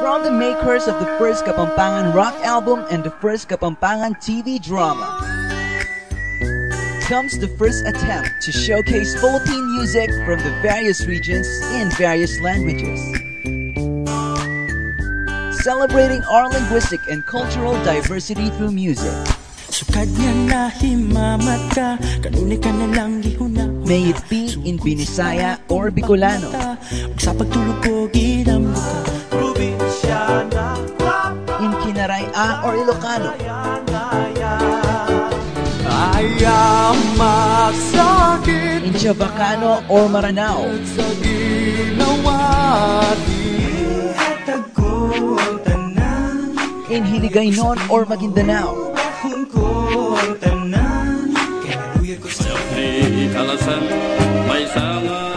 From the makers of the first Kapampangan rock album and the first Kapampangan TV drama comes the first attempt to showcase Philippine music from the various regions in various languages, celebrating our linguistic and cultural diversity through music. May it be in Binisaya or Bicolano, in Kinaray-a or Ilocano, in Chavacano or Maranao, in Hiligaynon or Maguindanao,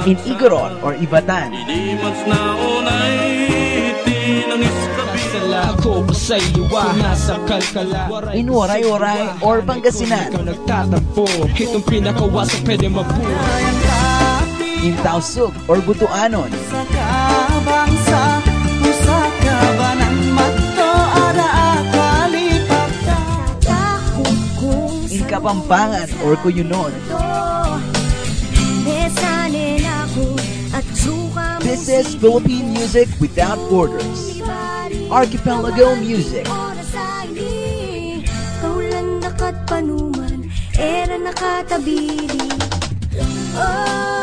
in Igorot or Ivatan, in Waray-Waray or Pangasinan, in Tausug or Butuanon, in Kapampangan or Cuyunon. This is Philippine music without borders. Archipelago music. Kaulan dakat panuman, era nakatabili. Oh.